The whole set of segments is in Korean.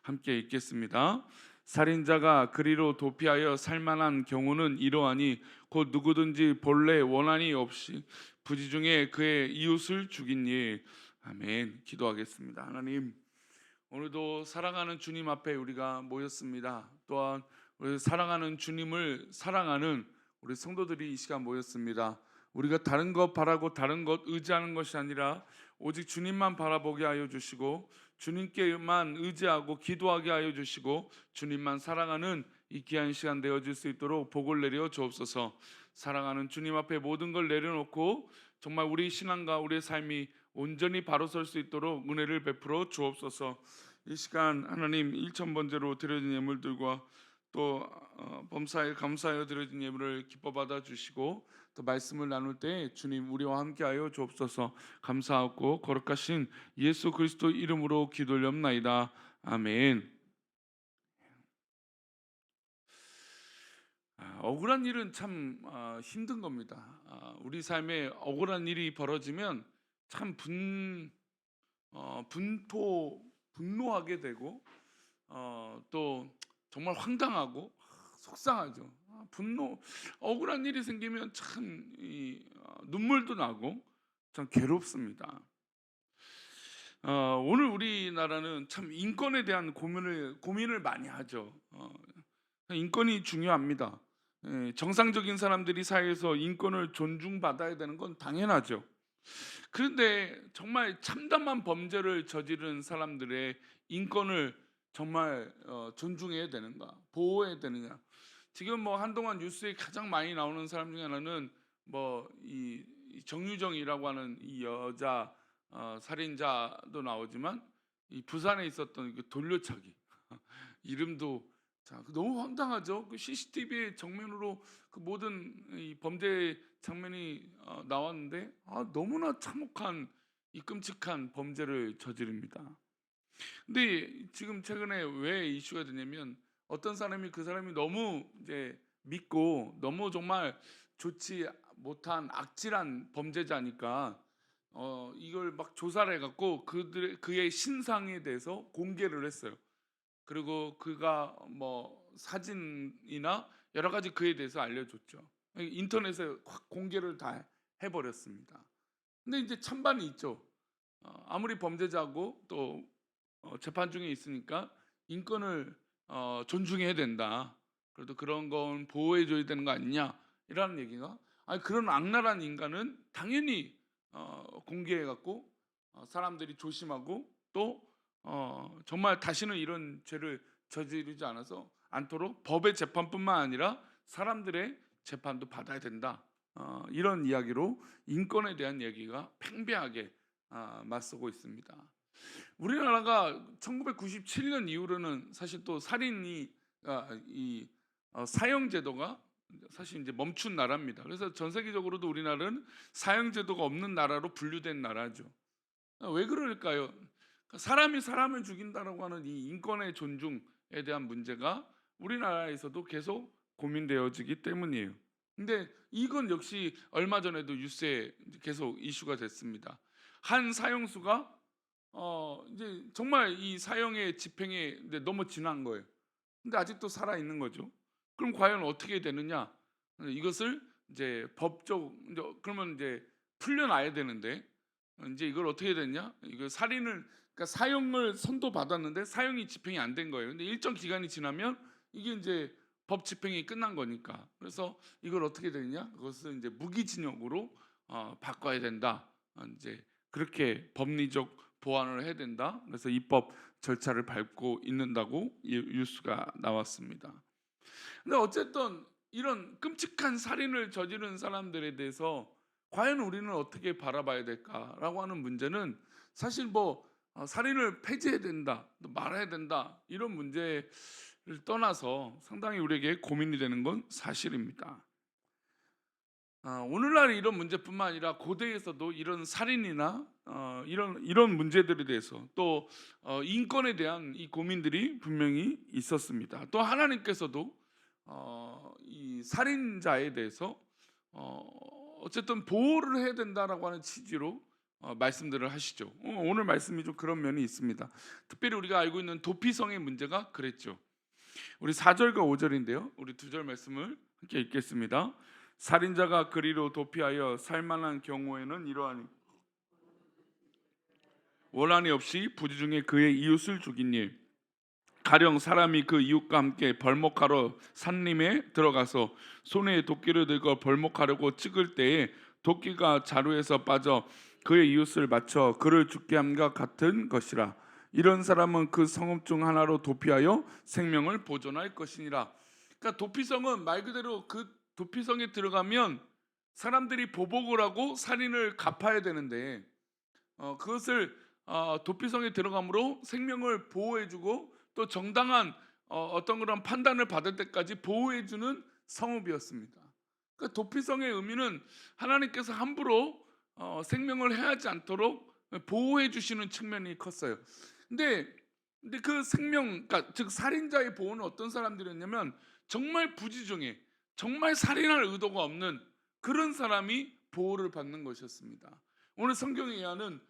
함께 읽겠습니다. 살인자가 그리로 도피하여 살만한 경우는 이러하니 곧 누구든지 본래 원한이 없이 부지 중에 그의 이웃을 죽인 일. 아멘. 기도하겠습니다. 하나님, 오늘도 사랑하는 주님 앞에 우리가 모였습니다. 또한 우리 사랑하는 주님을 사랑하는 우리 성도들이 이 시간 모였습니다. 우리가 다른 것 바라고 다른 것 의지하는 것이 아니라 오직 주님만 바라보게 하여 주시고 주님께만 의지하고 기도하게 하여 주시고 주님만 사랑하는 이 귀한 시간 되어질 수 있도록 복을 내려 주옵소서. 사랑하는 주님 앞에 모든 걸 내려놓고 정말 우리 신앙과 우리의 삶이 온전히 바로 설 수 있도록 은혜를 베풀어 주옵소서. 이 시간 하나님 일천번제로 드려진 예물들과 또 범사에 감사하여 드려진 예물을 기뻐 받아 주시고 또 말씀을 나눌 때 주님 우리와 함께하여 주옵소서. 감사하고 거룩하신 예수 그리스도 이름으로 기도올옵나이다. 아멘. 억울한 일은 참 힘든 겁니다. 우리 삶에 억울한 일이 벌어지면 참 분노하게 되고 또 정말 황당하고 속상하죠. 억울한 일이 생기면 참 눈물도 나고 참 괴롭습니다. 오늘 우리나라는 참 인권에 대한 고민을 많이 하죠. 인권이 중요합니다. 정상적인 사람들이 사회에서 인권을 존중받아야 되는 건 당연하죠. 그런데 정말 참담한 범죄를 저지른 사람들의 인권을 정말 존중해야 되는가, 보호해야 되느냐. 지금 뭐 한동안 뉴스에 가장 많이 나오는 사람 중에 하나는 뭐 이 정유정이라고 하는 이 여자 살인자도 나오지만 이 부산에 있었던 그 돌려차기 이름도 너무 황당하죠. 그 CCTV 정면으로 그 모든 이 범죄 장면이 나왔는데 너무나 참혹한 이 끔찍한 범죄를 저지릅니다. 근데 지금 최근에 왜 이슈가 되냐면 어떤 사람이 그 사람이 너무 이제 믿고 너무 정말 좋지 못한 악질한 범죄자니까 이걸 막 조사를 해갖고 그의 신상에 대해서 공개를 했어요. 그리고 그가 뭐 사진이나 여러 가지 그에 대해서 알려줬죠. 인터넷에 확 공개를 다 해버렸습니다. 근데 이제 찬반이 있죠. 아무리 범죄자고 또 재판 중에 있으니까 인권을 존중해야 된다. 그래도 그런 건 보호해줘야 되는 거 아니냐 이라는 얘기가. 아니 그런 악랄한 인간은 당연히 공개해갖고 사람들이 조심하고 또 정말 다시는 이런 죄를 저지르지 않도록 법의 재판뿐만 아니라 사람들의 재판도 받아야 된다. 이런 이야기로 인권에 대한 얘기가 팽배하게 맞서고 있습니다. 우리나라가 1997년 이후로는 사실 또 살인이 사형 제도가 사실 이제 멈춘 나라입니다. 그래서 전 세계적으로도 우리나라는 사형 제도가 없는 나라로 분류된 나라죠. 왜 그럴까요? 사람이 사람을 죽인다라고 하는 이 인권의 존중에 대한 문제가 우리나라에서도 계속 고민되어지기 때문이에요. 근데 이건 역시 얼마 전에도 뉴스에 계속 이슈가 됐습니다. 한 사형수가 이제 정말 이 사형의 집행에 이제 너무 지난 거예요. 근데 아직도 살아 있는 거죠. 그럼 과연 어떻게 되느냐? 이것을 이제 그러면 이제 풀려나야 되는데 이제 이걸 어떻게 됐냐? 이거 그러니까 사형을 선고받았는데 사형이 집행이 안 된 거예요. 근데 일정 기간이 지나면 이게 이제 법 집행이 끝난 거니까. 그래서 이걸 어떻게 되느냐? 그것을 이제 무기징역으로 바꿔야 된다. 이제 그렇게 법리적 보완을 해야 된다. 그래서 입법 절차를 밟고 있는다고 뉴스가 나왔습니다. 근데 어쨌든 이런 끔찍한 살인을 저지른 사람들에 대해서 과연 우리는 어떻게 바라봐야 될까라고 하는 문제는 사실 뭐 살인을 폐지해야 된다, 또 말아야 된다 이런 문제를 떠나서 상당히 우리에게 고민이 되는 건 사실입니다. 오늘날 이런 문제뿐만 아니라 고대에서도 이런 살인이나 이런 문제들에 대해서 또 인권에 대한 이 고민들이 분명히 있었습니다. 또 하나님께서도 이 살인자에 대해서 어쨌든 보호를 해야 된다라고 하는 취지로 말씀들을 하시죠. 오늘 말씀이 좀 그런 면이 있습니다. 특별히 우리가 알고 있는 도피성의 문제가 그랬죠. 우리 4절과 5절인데요. 우리 두 절 말씀을 함께 읽겠습니다. 살인자가 그리로 도피하여 살만한 경우에는 이러하니 원한이 없이 부지중에 그의 이웃을 죽인 일, 가령 사람이 그 이웃과 함께 벌목하러 산림에 들어가서 손에 도끼를 들고 벌목하려고 찍을 때에 도끼가 자루에서 빠져 그의 이웃을 맞춰 그를 죽게 함과 같은 것이라. 이런 사람은 그 성읍 중 하나로 도피하여 생명을 보존할 것이니라. 그러니까 도피성은 말 그대로 그 도피성에 들어가면 사람들이 보복을 하고 살인을 갚아야 되는데, 그것을 도피성에 들어감으로 생명을 보호해주고 또 정당한 어떤 그런 판단을 받을 때까지 보호해주는 성읍이었습니다. 그러니까 도피성의 의미는 하나님께서 함부로 생명을 해하지 않도록 보호해 주시는 측면이 컸어요. 근데 그 생명, 그러니까 즉 살인자의 보호는 어떤 사람들이었냐면 정말 부지중에 정말 살인할 의도가 없는 그런 사람이 보호를 받는 것이었습니다. 오늘 성경에 의하는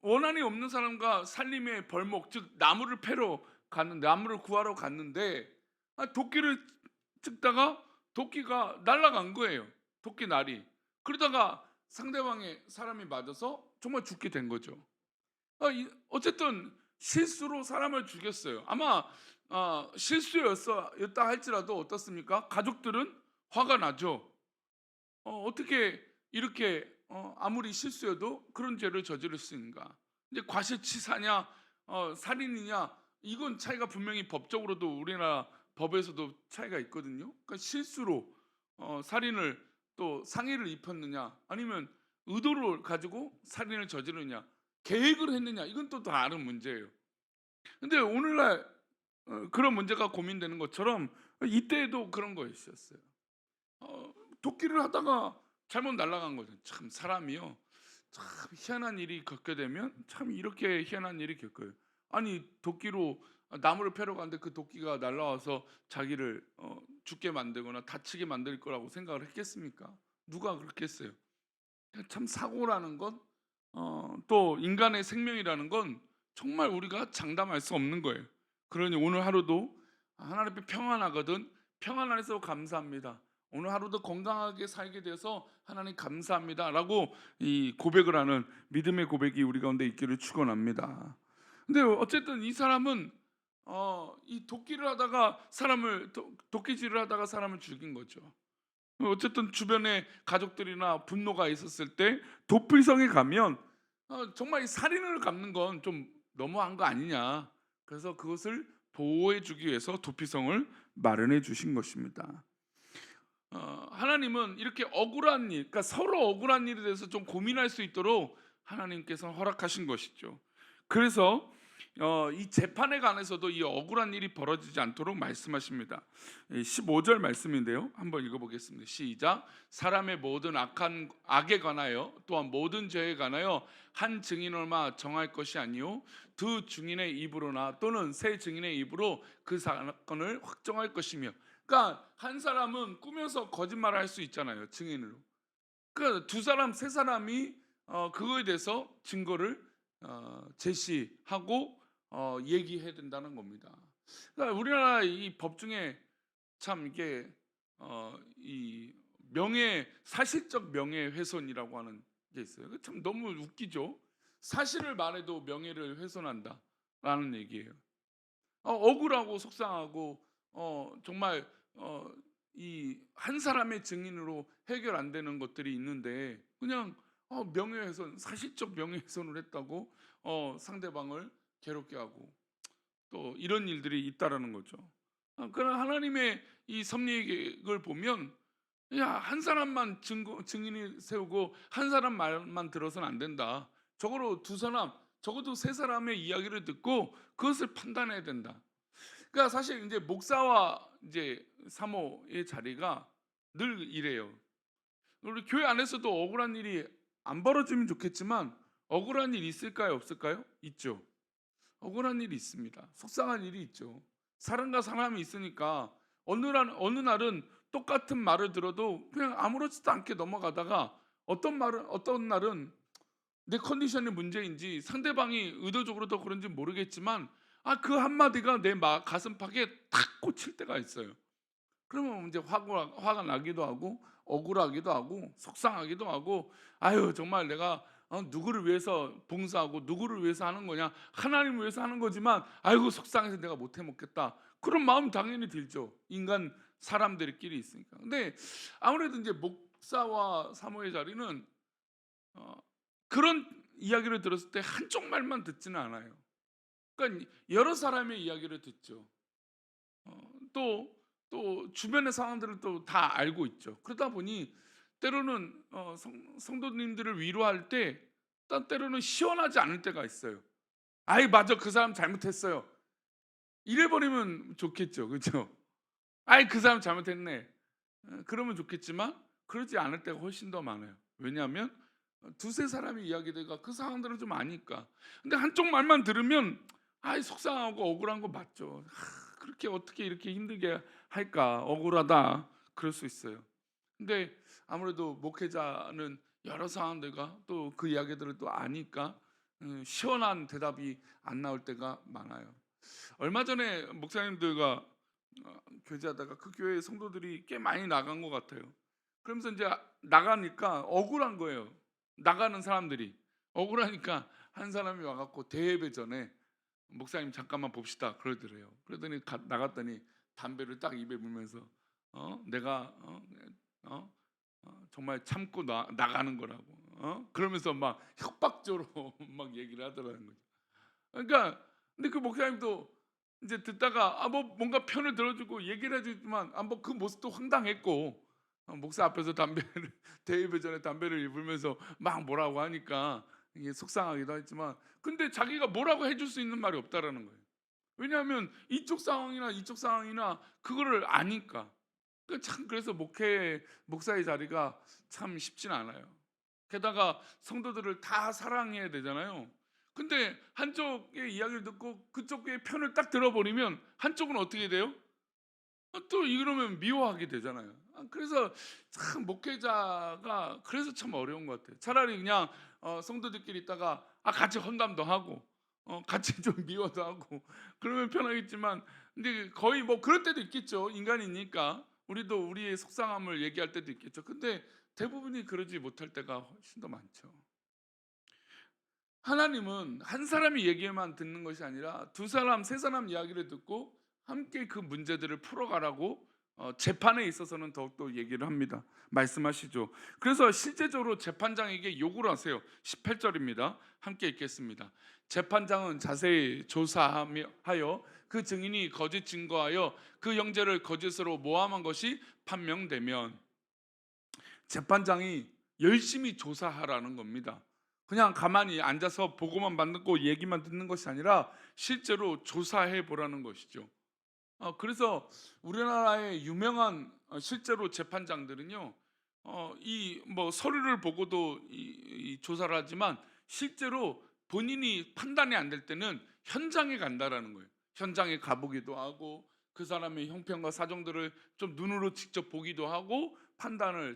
원한이 없는 사람과 산림의 벌목, 즉 나무를 패러 갔는데, 나무를 구하러 갔는데 도끼를 찍다가 도끼가 날아간 거예요. 도끼 날이. 그러다가 상대방의 사람이 맞아서 정말 죽게 된 거죠. 어쨌든 실수로 사람을 죽였어요. 아마 실수였다 할지라도 어떻습니까? 가족들은 화가 나죠. 어떻게 이렇게 아무리 실수여도 그런 죄를 저지를 수 있는가? 이제 과실치사냐, 살인이냐, 이건 차이가 분명히 법적으로도 우리나라 법에서도 차이가 있거든요. 그러니까 실수로 살인을 또 상해를 입혔느냐, 아니면 의도를 가지고 살인을 저지르느냐, 계획을 했느냐, 이건 또 다른 문제예요. 근데 오늘날 그런 문제가 고민되는 것처럼 이때에도 그런 거 있었어요. 도끼를 하다가 잘못 날아간 거죠. 참 사람이요, 참 희한한 일이 겪게 되면 참 이렇게 희한한 일이 겪어요. 아니 도끼로 나무를 패러 가는데 그 도끼가 날아와서 자기를 죽게 만들거나 다치게 만들 거라고 생각을 했겠습니까? 누가 그렇게 했어요? 참 사고라는 건, 또 인간의 생명이라는 건 정말 우리가 장담할 수 없는 거예요. 그러니 오늘 하루도 하나님 앞에 평안하거든, 평안 안에서 감사합니다. 오늘 하루도 건강하게 살게 돼서 하나님 감사합니다라고 이 고백을 하는 믿음의 고백이 우리 가운데 있기를 축원합니다. 근데 어쨌든 이 사람은 이 도끼를 하다가 사람을 도끼질을 하다가 사람을 죽인 거죠. 어쨌든 주변에 가족들이나 분노가 있었을 때 도피성에 가면 정말 이 살인을 갚는 건 좀 너무한 거 아니냐. 그래서 그것을 보호해 주기 위해서 도피성을 마련해 주신 것입니다. 하나님은 이렇게 억울한 일, 그러니까 서로 억울한 일에 대해서 좀 고민할 수 있도록 하나님께서 허락하신 것이죠. 그래서 이 재판에 관해서도 이 억울한 일이 벌어지지 않도록 말씀하십니다. 15절 말씀인데요, 한번 읽어보겠습니다. 시작. 사람의 모든 악에 관하여 또한 모든 죄에 관하여 한 증인을마 정할 것이 아니요 두 증인의 입으로나 또는 세 증인의 입으로 그 사건을 확정할 것이며. 그러니까 한 사람은 꾸며서 거짓말을 할 수 있잖아요, 증인으로. 그러니까 두 사람, 세 사람이 그거에 대해서 증거를 제시하고 얘기해야 된다는 겁니다. 그러니까 우리나라 이 법 중에 참 이게 이 사실적 명예훼손이라고 하는 게 있어요. 참 너무 웃기죠. 사실을 말해도 명예를 훼손한다라는 얘기예요. 억울하고 속상하고 정말 이 한 사람의 증인으로 해결 안 되는 것들이 있는데 그냥 명예훼손, 사실적 명예훼손을 했다고 상대방을 괴롭게 하고 또 이런 일들이 있다라는 거죠. 그러나 하나님의 이 섭리를 보면 한 사람만 증인이 세우고 한 사람 말만 들어서는 안 된다. 적어도 두 사람, 적어도 세 사람의 이야기를 듣고 그것을 판단해야 된다. 그러니까 사실 이제 목사와 이제 사모의 자리가 늘 이래요. 우리 교회 안에서도 억울한 일이 안 벌어지면 좋겠지만 억울한 일 있을까요, 없을까요? 있죠. 억울한 일이 있습니다. 속상한 일이 있죠. 사람과 사람이 있으니까 어느 날은 똑같은 말을 들어도 그냥 아무렇지도 않게 넘어가다가 어떤 날은 내 컨디션의 문제인지 상대방이 의도적으로 더 그런지 모르겠지만 그 한마디가 내 가슴팍에 탁 꽂힐 때가 있어요. 그러면 이제 화가 나기도 하고 억울하기도 하고 속상하기도 하고, 아유 정말 내가 누구를 위해서 봉사하고 누구를 위해서 하는 거냐, 하나님을 위해서 하는 거지만 아이고 속상해서 내가 못 해 먹겠다, 그런 마음 당연히 들죠. 인간 사람들끼리 있으니까. 근데 아무래도 이제 목사와 사모의 자리는 어, 그런 이야기를 들었을 때 한쪽 말만 듣지는 않아요. 그러니까 여러 사람의 이야기를 듣죠. 또 주변의 상황들을 또 다 알고 있죠. 그러다 보니 때로는 성도님들을 위로할 때 때로는 시원하지 않을 때가 있어요. 아이 맞아, 그 사람 잘못했어요, 이래 버리면 좋겠죠, 그렇죠? 아이 그 사람 잘못했네, 그러면 좋겠지만 그러지 않을 때가 훨씬 더 많아요. 왜냐하면 두세 사람의 이야기들과 그 상황들을 좀 아니까. 근데 한쪽 말만 들으면 아이 속상하고 억울한 거 맞죠. 그렇게 어떻게 이렇게 힘들게 할까, 억울하다, 그럴 수 있어요. 근데 아무래도 목회자는 여러 상황들과 또 그 이야기들을 또 아니까 시원한 대답이 안 나올 때가 많아요. 얼마 전에 목사님들과 교제하다가 그 교회 성도들이 꽤 많이 나간 것 같아요. 그러면서 이제 나가니까 억울한 거예요. 나가는 사람들이 억울하니까 한 사람이 와갖고 대예배 전에 목사님 잠깐만 봅시다 그러더래요. 그러더니 나갔더니 담배를 딱 입에 물면서 내가 어? 정말 참고 나가는 거라고, 그러면서 막 협박조로 막 얘기를 하더라는 거죠. 그러니까 근데 그 목사님도 이제 듣다가 뭐 뭔가 편을 들어주고 얘기를 해주지만 뭐 그 모습도 황당했고, 목사 앞에서 담배를 대예배 전에 담배를 입으면서 막 뭐라고 하니까 이게 속상하기도 했지만, 근데 자기가 뭐라고 해줄 수 있는 말이 없다라는 거예요. 왜냐하면 이쪽 상황이나 이쪽 상황이나 그거를 아니까. 참 그래서 목사의 자리가 참 쉽진 않아요. 게다가 성도들을 다 사랑해야 되잖아요. 근데 한쪽의 이야기를 듣고 그쪽의 편을 딱 들어버리면 한쪽은 어떻게 돼요? 또 이러면 미워하게 되잖아요. 그래서 참 목회자가 그래서 참 어려운 것 같아요. 차라리 그냥 성도들끼리 있다가 같이 헌담도 하고 같이 좀 미워도 하고 그러면 편하겠지만, 근데 거의 뭐 그럴 때도 있겠죠. 인간이니까 우리도 우리의 속상함을 얘기할 때도 있겠죠. 근데 대부분이 그러지 못할 때가 훨씬 더 많죠. 하나님은 한 사람이 얘기만 듣는 것이 아니라 두 사람, 세 사람 이야기를 듣고 함께 그 문제들을 풀어가라고 재판에 있어서는 더욱더 얘기를 합니다. 말씀하시죠. 그래서 실제적으로 재판장에게 요구를 하세요. 18절입니다. 함께 읽겠습니다. 재판장은 자세히 조사하여 그 증인이 거짓 증거하여 그 영재를 거짓으로 모함한 것이 판명되면, 재판장이 열심히 조사하라는 겁니다. 그냥 가만히 앉아서 보고만 받고 얘기만 듣는 것이 아니라 실제로 조사해 보라는 것이죠. 그래서 우리나라의 유명한 실제로 재판장들은요, 이 뭐 서류를 보고도 이 조사를 하지만 실제로 본인이 판단이 안 될 때는 현장에 간다라는 거예요. 현장에 가보기도 하고 그 사람의 형편과 사정들을 좀 눈으로 직접 보기도 하고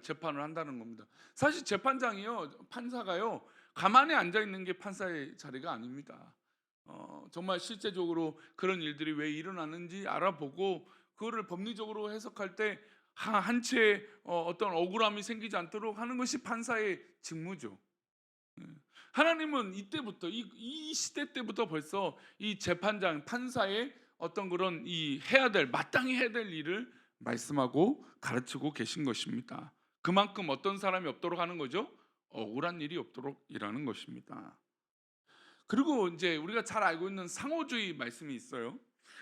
재판을 한다는 겁니다. 사실 재판장이요, 판사가요, 가만히 앉아 있는 게 판사의 자리가 아닙니다. 정말 실제적으로 그런 일들이 왜 일어나는지 알아보고 그거를 법리적으로 해석할 때 한 채의 어떤 억울함이 생기지 않도록 하는 것이 판사의 직무죠. 예. 하나님은 이때부터 이 시대 때부터 벌써 이 재판장 판사의 어떤 그런 이 마땅히 해야 될 일을 말씀하고 가르치고 계신 것입니다. 그만큼 어떤 사람이 없도록 하는 거죠? 억울한 일이 없도록 일하는 것입니다. 그리고 이제 우리가 잘 알고 있는 상호주의 말씀이 있어요.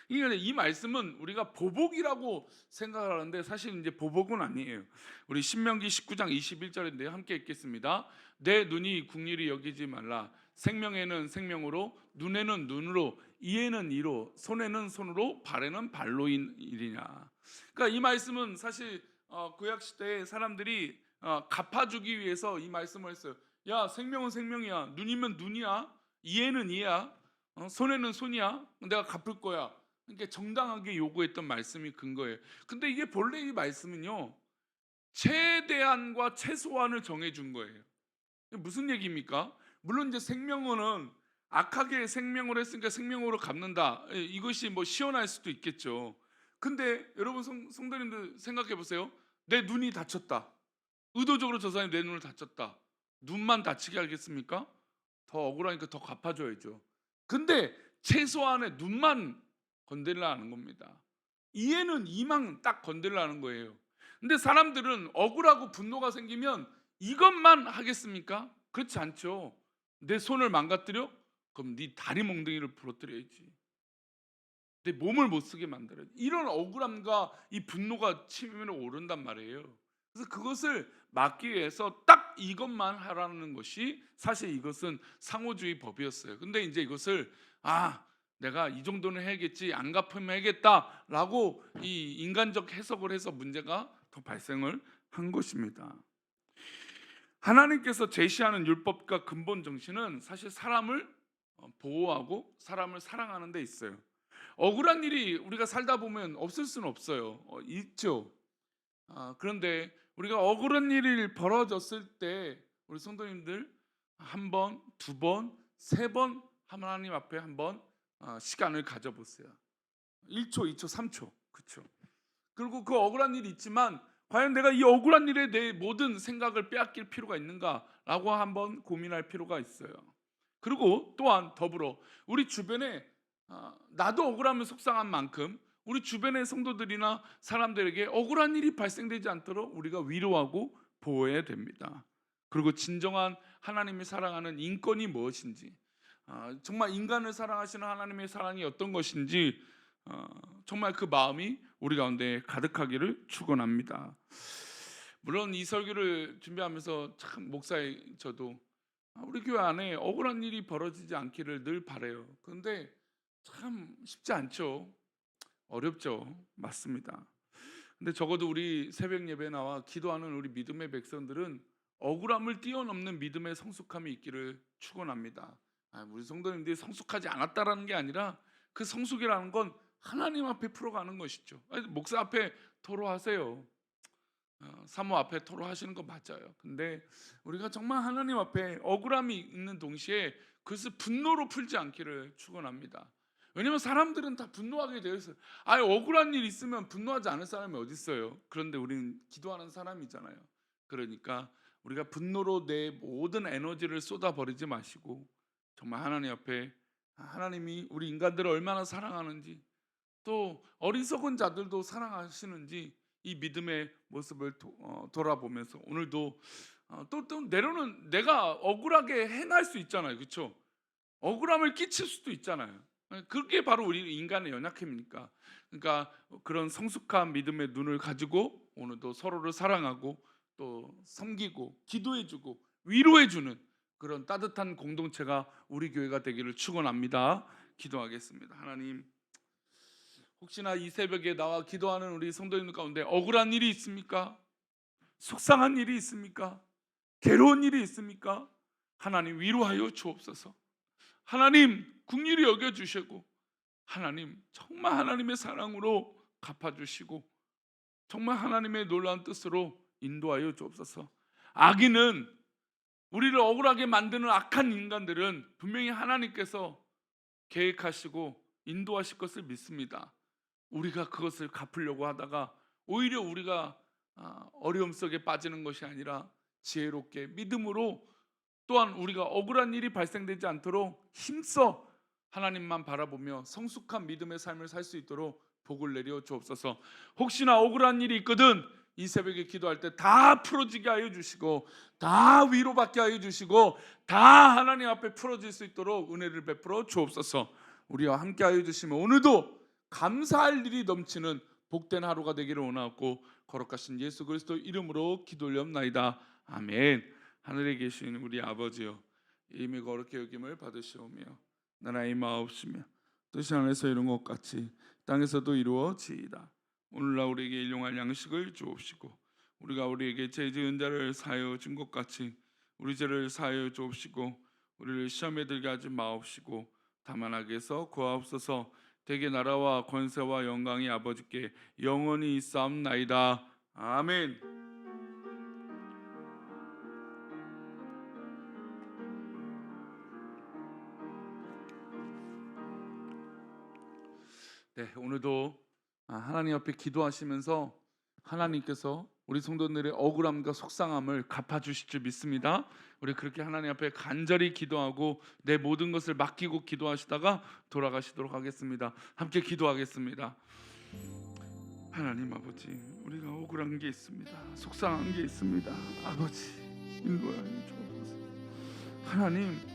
이 말씀은 우리가 보복이라고 생각을 하는데 사실 이제 보복은 아니에요. 우리 신명기 19장 21절인데요. 함께 읽겠습니다. 내 눈이 궁일이 여기지 말라. 생명에는 생명으로, 눈에는 눈으로, 이에는 이로, 손에는 손으로, 발에는 발로인 일이냐. 그러니까 이 말씀은 사실 구약 시대에 사람들이 갚아주기 위해서 이 말씀을 했어요. 야, 생명은 생명이야. 눈이면 눈이야. 이해는 이해야. 손해는 손이야. 내가 갚을 거야. 그러니까 정당하게 요구했던 말씀이 근거예요. 근데 이게 본래 이 말씀은요, 최대한과 최소한을 정해준 거예요. 무슨 얘기입니까? 물론 이제 생명어는 악하게 생명을 했으니까 생명으로 갚는다. 이것이 뭐 시원할 수도 있겠죠. 근데 여러분 성도님들 생각해 보세요. 내 눈이 다쳤다. 의도적으로 저 사람이 내 눈을 다쳤다. 눈만 다치게 하겠습니까? 더 억울하니까 더 갚아줘야죠. 근데 최소한의 눈만 건들라는 겁니다. 이해는 이만 딱 건들라는 거예요. 근데 사람들은 억울하고 분노가 생기면 이것만 하겠습니까? 그렇지 않죠. 내 손을 망가뜨려? 그럼 네 다리 몽둥이를 부러뜨려야지. 내 몸을 못 쓰게 만들어야지. 이런 억울함과 이 분노가 치밀어 오른단 말이에요. 그래서 그것을 막기 위해서 딱 이것만 하라는 것이 사실 이것은 상호주의 법이었어요. 근데 이제 이것을 내가 이 정도는 해야겠지, 안 갚으면 해야겠다라고 이 인간적 해석을 해서 문제가 더 발생을 한 것입니다. 하나님께서 제시하는 율법과 근본 정신은 사실 사람을 보호하고 사람을 사랑하는 데 있어요. 억울한 일이 우리가 살다 보면 없을 수는 없어요. 있죠. 그런데 우리가 억울한 일이 벌어졌을 때 우리 성도님들 한 번, 두 번, 세 번 하나님 앞에 한번 시간을 가져보세요. 1초, 2초, 3초. 그렇죠. 그리고 그 억울한 일이 있지만 과연 내가 이 억울한 일에 내 모든 생각을 빼앗길 필요가 있는가라고 한번 고민할 필요가 있어요. 그리고 또한 더불어 우리 주변에 나도 억울하면 속상한 만큼 우리 주변의 성도들이나 사람들에게 억울한 일이 발생되지 않도록 우리가 위로하고 보호해야 됩니다. 그리고 진정한 하나님이 사랑하는 인권이 무엇인지, 정말 인간을 사랑하시는 하나님의 사랑이 어떤 것인지 정말 그 마음이 우리 가운데 가득하기를 축원합니다. 물론 이 설교를 준비하면서 참 목사의 저도 우리 교회 안에 억울한 일이 벌어지지 않기를 늘 바라요. 그런데 참 쉽지 않죠. 어렵죠. 맞습니다. 근데 적어도 우리 새벽 예배 나와 기도하는 우리 믿음의 백성들은 억울함을 뛰어넘는 믿음의 성숙함이 있기를 축원합니다. 우리 성도님들이 성숙하지 않았다라는 게 아니라 그 성숙이라는 건 하나님 앞에 풀어가는 것이죠. 목사 앞에 토로하세요. 사모 앞에 토로하시는 거 맞아요. 근데 우리가 정말 하나님 앞에 억울함이 있는 동시에 그것을 분노로 풀지 않기를 축원합니다. 왜냐하면 사람들은 다 분노하게 되어 있어요. 억울한 일 있으면 분노하지 않을 사람이 어디 있어요? 그런데 우리는 기도하는 사람이잖아요. 그러니까 우리가 분노로 내 모든 에너지를 쏟아버리지 마시고 정말 하나님 앞에 하나님이 우리 인간들을 얼마나 사랑하는지, 또 어리석은 자들도 사랑하시는지 이 믿음의 모습을 돌아보면서 오늘도 또 때로는 내가 억울하게 행할 수 있잖아요. 그렇죠? 억울함을 끼칠 수도 있잖아요. 그게 바로 우리 인간의 연약함입니까? 그러니까 그런 성숙한 믿음의 눈을 가지고 오늘도 서로를 사랑하고 또 섬기고 기도해주고 위로해주는 그런 따뜻한 공동체가 우리 교회가 되기를 축원합니다. 기도하겠습니다. 하나님, 혹시나 이 새벽에 나와 기도하는 우리 성도님들 가운데 억울한 일이 있습니까? 속상한 일이 있습니까? 괴로운 일이 있습니까? 하나님 위로하여 주옵소서. 하나님 긍휼히 여겨 주시고 하나님 정말 하나님의 사랑으로 갚아주시고 정말 하나님의 놀라운 뜻으로 인도하여 주옵소서. 악인은, 우리를 억울하게 만드는 악한 인간들은 분명히 하나님께서 계획하시고 인도하실 것을 믿습니다. 우리가 그것을 갚으려고 하다가 오히려 우리가 어려움 속에 빠지는 것이 아니라 지혜롭게 믿음으로, 또한 우리가 억울한 일이 발생되지 않도록 힘써 하나님만 바라보며 성숙한 믿음의 삶을 살 수 있도록 복을 내려 주옵소서. 혹시나 억울한 일이 있거든 이 새벽에 기도할 때 다 풀어지게 하여 주시고 다 위로받게 하여 주시고 다 하나님 앞에 풀어질 수 있도록 은혜를 베풀어 주옵소서. 우리와 함께 하여 주시면 오늘도 감사할 일이 넘치는 복된 하루가 되기를 원하고 거룩하신 예수 그리스도 이름으로 기도 올려옵나이다. 아멘. 하늘에 계신 우리 아버지여, 이름이 거룩히 여김을 받으시오며 나라의 마옵시며 뜻이 하늘에서 이룬 것 같이 땅에서도 이루어지이다. 오늘날 우리에게 일용할 양식을 주옵시고 우리가 우리에게 죄 지은 자를 사하여 준 것 같이 우리 죄를 사하여 주옵시고 우리를 시험에 들게 하지 마옵시고 다만 악에서 구하옵소서. 대개 나라와 권세와 영광이 아버지께 영원히 있사옵나이다. 아멘. 네, 오늘도 하나님 앞에 기도하시면서 하나님께서 우리 성도들의 억울함과 속상함을 갚아주실 줄 믿습니다. 우리 그렇게 하나님 앞에 간절히 기도하고 내 모든 것을 맡기고 기도하시다가 돌아가시도록 하겠습니다. 함께 기도하겠습니다. 하나님 아버지, 우리가 억울한 게 있습니다. 속상한 게 있습니다. 아버지, 인도하여 주옵소서. 하나님,